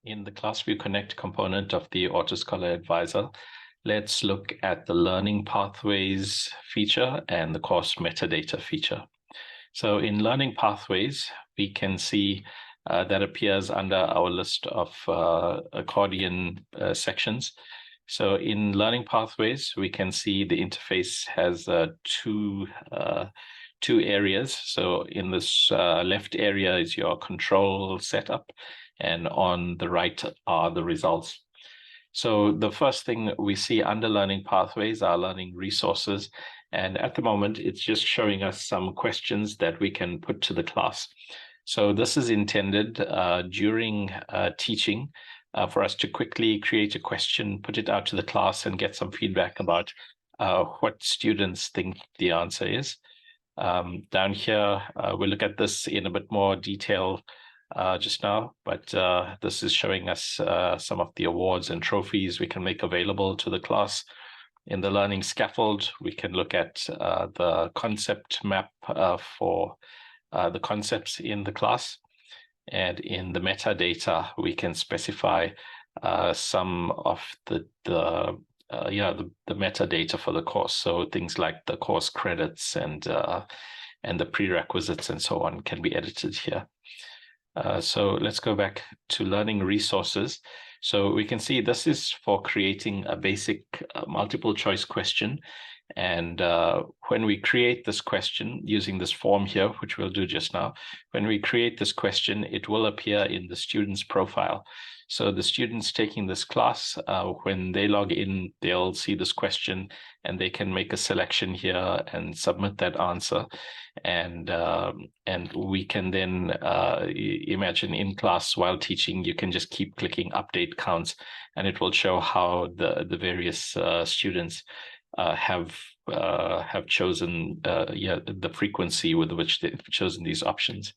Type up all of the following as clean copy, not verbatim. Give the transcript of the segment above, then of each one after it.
In the ClassViewConnect component of the AutoScholar Advisor, let's look at the Learning Pathways feature and the Course Metadata feature. So in Learning Pathways, we can see that appears under our list of accordion sections. So in Learning Pathways, we can see the interface has two areas. So in this left area is your control setup, and on the right are the results. So the first thing we see under Learning Pathways are learning resources. And at the moment, it's just showing us some questions that we can put to the class. So this is intended during teaching for us to quickly create a question, put it out to the class, and get some feedback about what students think the answer is. Down here, we'll look at this in a bit more detail just now, but this is showing us some of the awards and trophies we can make available to the class. In the learning scaffold, we can look at the concept map for the concepts in the class. And in the metadata, we can specify some of the metadata for the course. So things like the course credits and the prerequisites and so on can be edited here. So let's go back to learning resources. So we can see this is for creating a basic multiple choice question. And when we create this question using this form here, which we'll do just now, when we create this question, it will appear in the student's profile. So the students taking this class, when they log in, they'll see this question and they can make a selection here and submit that answer. And we can then imagine in class while teaching, you can just keep clicking update counts, and it will show how the various students have chosen the frequency with which they've chosen these options.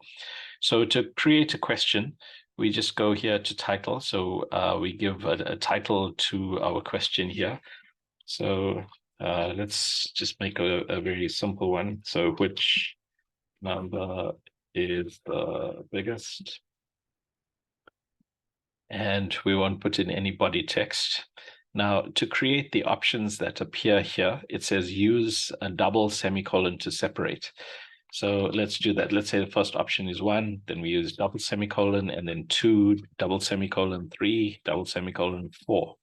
So to create a question, we just go here to title. So we give a title to our question here. So let's just make a very simple one. So which number is the biggest? And we won't put in any body text. Now, to create the options that appear here, it says use a double semicolon to separate. So let's do that. Let's say the first option is 1, then we use double semicolon, and then 2, double semicolon, 3, double semicolon, 4.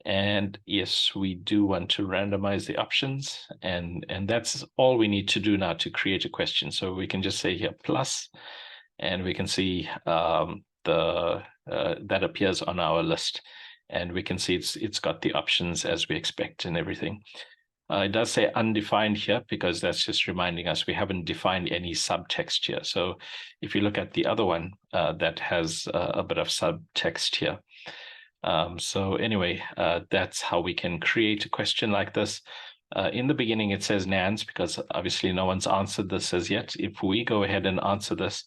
And yes, we do want to randomize the options, and that's all we need to do now to create a question. So we can just say here plus, and we can see that appears on our list. And we can see it's got the options as we expect and everything. It does say undefined here because that's just reminding us we haven't defined any subtext here. So if you look at the other one, that has a bit of subtext here. So anyway, that's how we can create a question like this. In the beginning, it says NANS because obviously no one's answered this as yet. If we go ahead and answer this,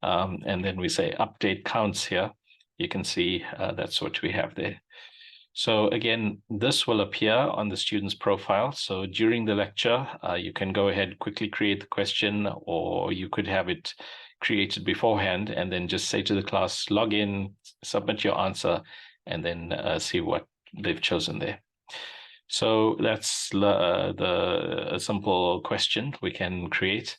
and then we say update counts here, you can see that's what we have there. So again, this will appear on the student's profile. So during the lecture, you can go ahead, quickly create the question, or you could have it created beforehand and then just say to the class, log in, submit your answer, and then see what they've chosen there. So that's a simple question we can create.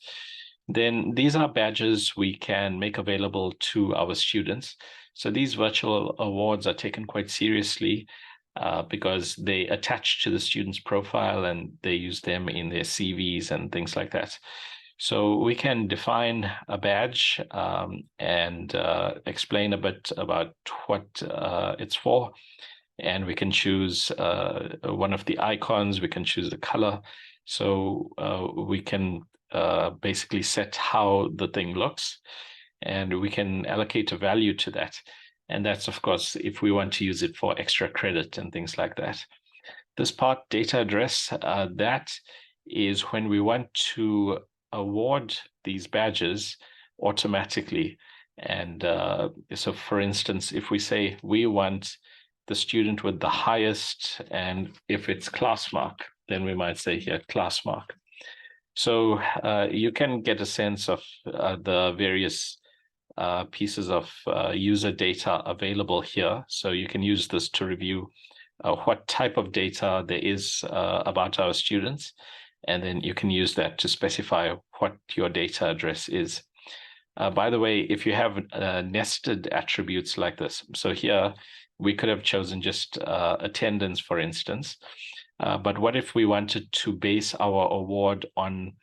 Then these are badges we can make available to our students. So these virtual awards are taken quite seriously because they attach to the student's profile and they use them in their CVs and things like that. So we can define a badge and explain a bit about what it's for. And we can choose one of the icons, we can choose the color. So we can basically set how the thing looks, and we can allocate a value to that. And that's, of course, if we want to use it for extra credit and things like that. This part, data address, that is when we want to award these badges automatically. And so, for instance, if we say we want the student with the highest, and if it's class mark, then we might say here class mark. So you can get a sense of the various pieces of user data available here. So you can use this to review what type of data there is about our students. And then you can use that to specify what your data address is. By the way, if you have nested attributes like this, so here we could have chosen just attendance, for instance. But what if we wanted to base our award on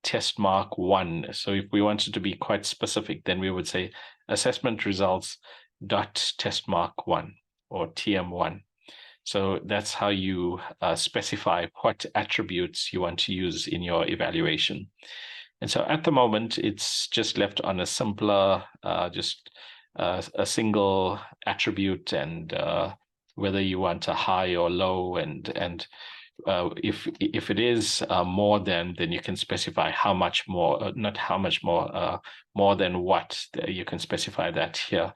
test mark 1? So if we wanted to be quite specific, then we would say assessment results dot test mark 1 or TM1. So that's how you specify what attributes you want to use in your evaluation. And so at the moment, it's just left on a simpler, just a single attribute, and whether you want a high or low, and if it is more than, then you can specify how much more, not how much more, more than what, you can specify that here.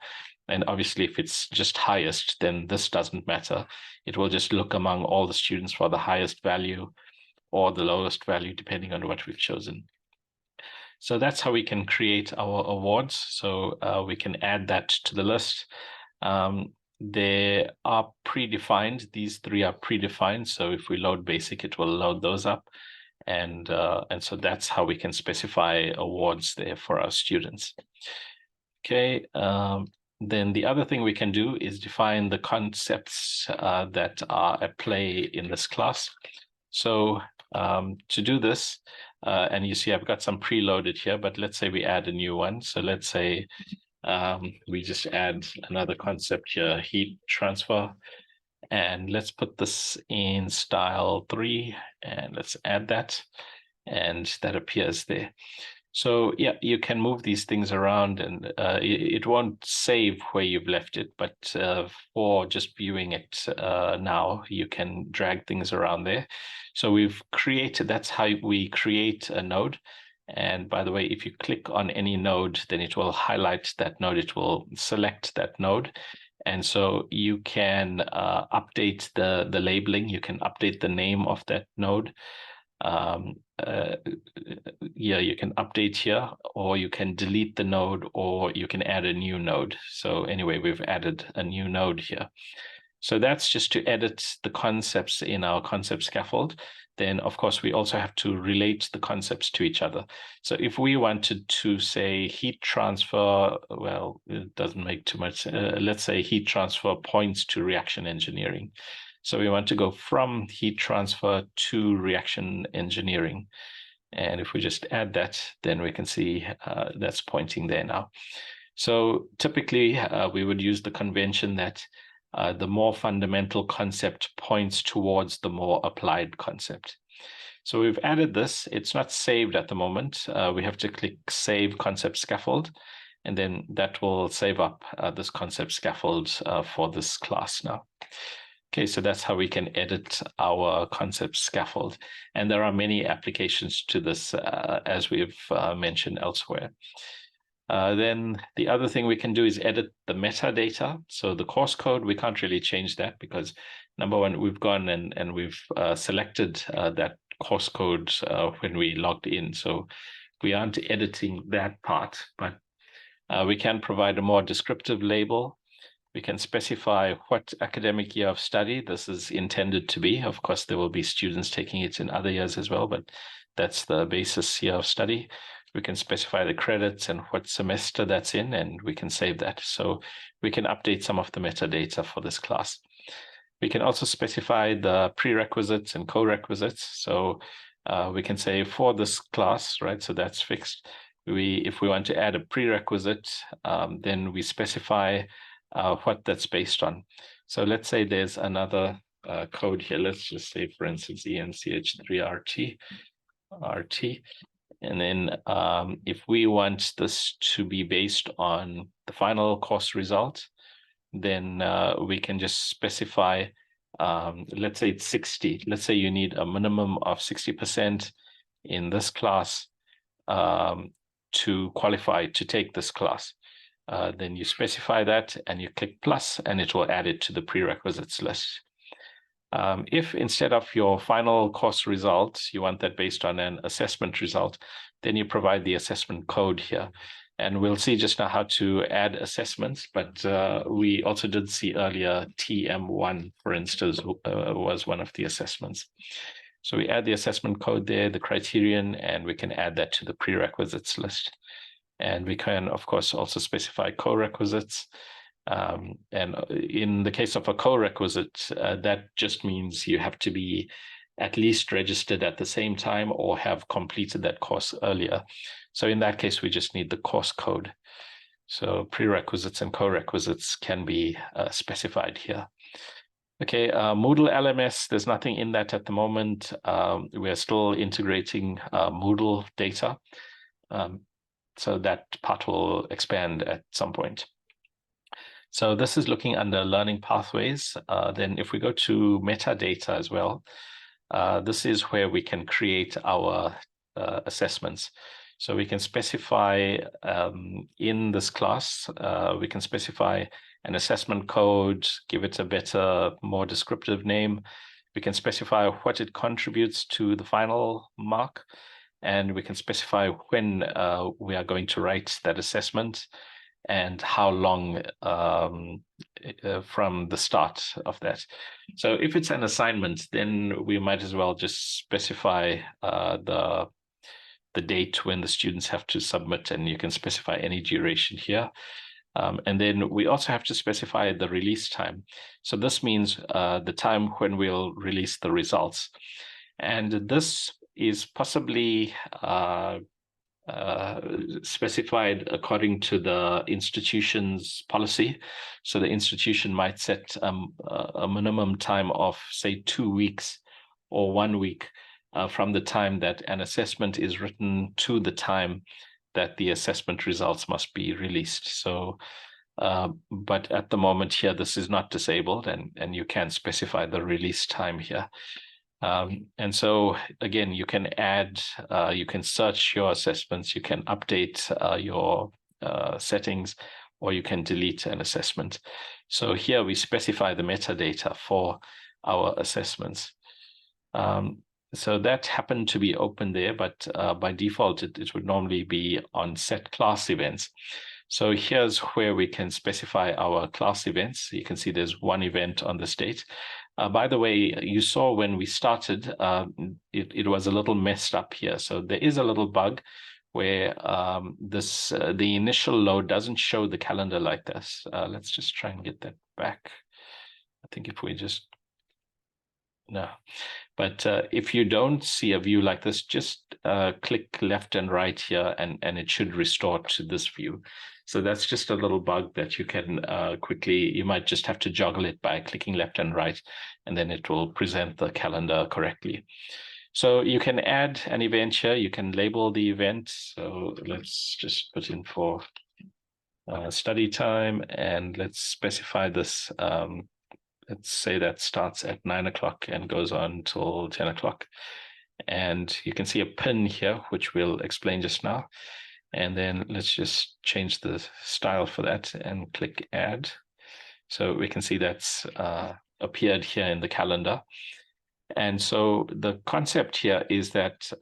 And obviously, if it's just highest, then this doesn't matter. It will just look among all the students for the highest value or the lowest value, depending on what we've chosen. So that's how we can create our awards. So we can add that to the list. They are predefined. These three are predefined. So if we load basic, it will load those up. And so that's how we can specify awards there for our students. Okay. Then the other thing we can do is define the concepts that are at play in this class. So to do this, and you see I've got some preloaded here, but let's say we add a new one. So let's say we just add another concept here, heat transfer. And let's put this in style 3, and let's add that, and that appears there. So yeah, you can move these things around, and it won't save where you've left it, but for just viewing it now, you can drag things around there. So we've created, that's how we create a node. And by the way, if you click on any node, then it will highlight that node, it will select that node. And so you can update the labeling, you can update the name of that node. Yeah, you can update here, or you can delete the node, or you can add a new node. So anyway, we've added a new node here. So that's just to edit the concepts in our concept scaffold. Then, of course, we also have to relate the concepts to each other. So if we wanted to say heat transfer, well, it doesn't make too much. Let's say heat transfer points to reaction engineering. So we want to go from heat transfer to reaction engineering. And if we just add that, then we can see that's pointing there now. So typically, we would use the convention that the more fundamental concept points towards the more applied concept. So we've added this. It's not saved at the moment. We have to click Save Concept Scaffold, and then that will save up this concept scaffold for this class now. Okay, so that's how we can edit our concept scaffold. And there are many applications to this, as we've mentioned elsewhere. Then the other thing we can do is edit the metadata. So the course code, we can't really change that because, number one, we've gone and we've selected that course code when we logged in. So we aren't editing that part, but we can provide a more descriptive label. We can specify what academic year of study this is intended to be. Of course, there will be students taking it in other years as well, but that's the basis year of study. We can specify the credits and what semester that's in, and we can save that. So we can update some of the metadata for this class. We can also specify the prerequisites and co-requisites. So we can say for this class, right? So that's fixed. If we want to add a prerequisite, then we specify what that's based on. So let's say there's another code here. Let's just say, for instance, ENCH3RT. And then if we want this to be based on the final course result, then we can just specify, let's say it's 60. Let's say you need a minimum of 60% in this class to qualify to take this class. Then you specify that and you click plus, and it will add it to the prerequisites list. If instead of your final course result, you want that based on an assessment result, then you provide the assessment code here. And we'll see just now how to add assessments, but we also did see earlier TM1, for instance, was one of the assessments. So we add the assessment code there, the criterion, and we can add that to the prerequisites list. And we can, of course, also specify co-requisites. And in the case of a co-requisite, that just means you have to be at least registered at the same time or have completed that course earlier. So in that case, we just need the course code. So prerequisites and co-requisites can be specified here. Okay, Moodle LMS, there's nothing in that at the moment. We're still integrating Moodle data. So that part will expand at some point. So this is looking under learning pathways. Then if we go to metadata as well, this is where we can create our assessments. So we can specify in this class, we can specify an assessment code, give it a better, more descriptive name. We can specify what it contributes to the final mark, and we can specify when we are going to write that assessment and how long from the start of that. So if it's an assignment, then we might as well just specify the date when the students have to submit, and you can specify any duration here. And then we also have to specify the release time. So this means the time when we'll release the results. And this is possibly specified according to the institution's policy. So the institution might set a minimum time of, say, 2 weeks or 1 week from the time that an assessment is written to the time that the assessment results must be released. So, but at the moment here, this is not disabled, and you can specify the release time here. And so again, you can add, you can search your assessments, you can update your settings, or you can delete an assessment. So here we specify the metadata for our assessments. So that happened to be open there, but by default, it would normally be on set class events. So here's where we can specify our class events. You can see there's one event on this date. By the way, you saw when we started, it was a little messed up here. So there is a little bug where the initial load doesn't show the calendar like this. Let's just try and get that back. I think if we just, no. But if you don't see a view like this, just click left and right here, and it should restore to this view. So that's just a little bug that you can quickly, you might just have to juggle it by clicking left and right, and then it will present the calendar correctly. So you can add an event here, you can label the event. So let's just put in for study time, and let's specify this. Let's say that starts at 9 o'clock and goes on till 10 o'clock. And you can see a pin here, which we'll explain just now. And then let's just change the style for that and click add. So we can see that's appeared here in the calendar. And so the concept here is that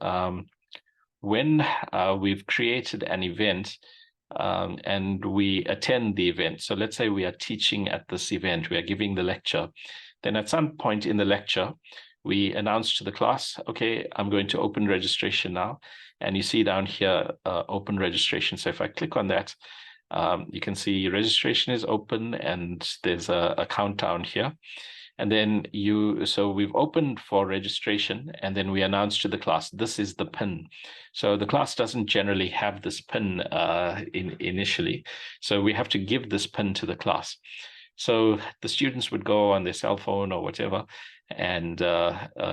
when we've created an event, and we attend the event. So let's say we are teaching at this event, we are giving the lecture. Then at some point in the lecture, we announce to the class, okay, I'm going to open registration now. And you see down here, open registration. So if I click on that, you can see registration is open, and there's a countdown here. And then so we've opened for registration, and then we announce to the class, this is the PIN. So the class doesn't generally have this PIN initially. So we have to give this PIN to the class. So the students would go on their cell phone or whatever, and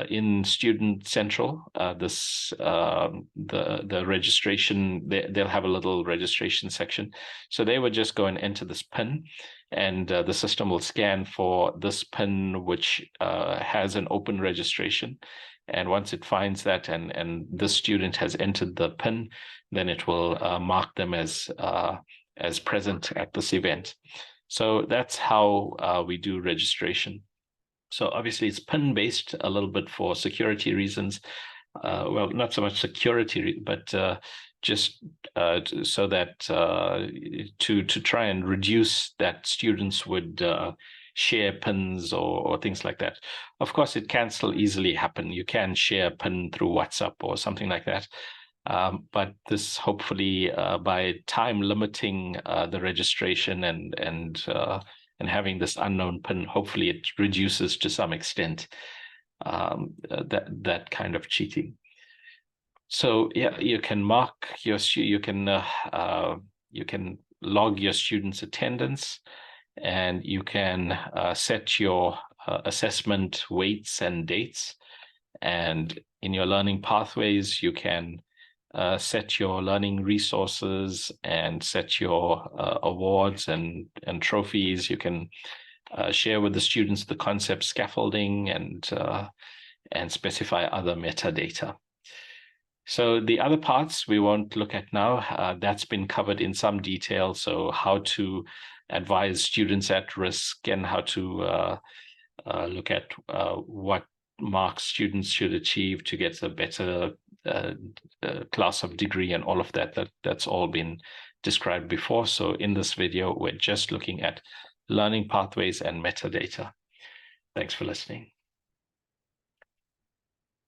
in Student Central, the registration, they'll have a little registration section. So they would just go and enter this PIN, and the system will scan for this PIN, which has an open registration. And once it finds that, and the student has entered the PIN, then it will mark them as present at this event. So that's how we do registration. So obviously it's PIN-based a little bit for security reasons. Well, not so much security, but just so that to try and reduce that students would share pins or things like that. Of course, it can still easily happen. You can share a pin through WhatsApp or something like that. But this hopefully by time limiting the registration and having this unknown pin, hopefully it reduces to some extent that kind of cheating. So yeah, you can mark your you can log your students' attendance, and you can set your assessment weights and dates. And in your learning pathways, you can set your learning resources and set your awards and trophies. You can share with the students the concept scaffolding and specify other metadata. So the other parts we won't look at now. That's been covered in some detail. So how to advise students at risk and how to look at what marks students should achieve to get a better class of degree and all of that's all been described before. So in this video, we're just looking at learning pathways and metadata. Thanks for listening.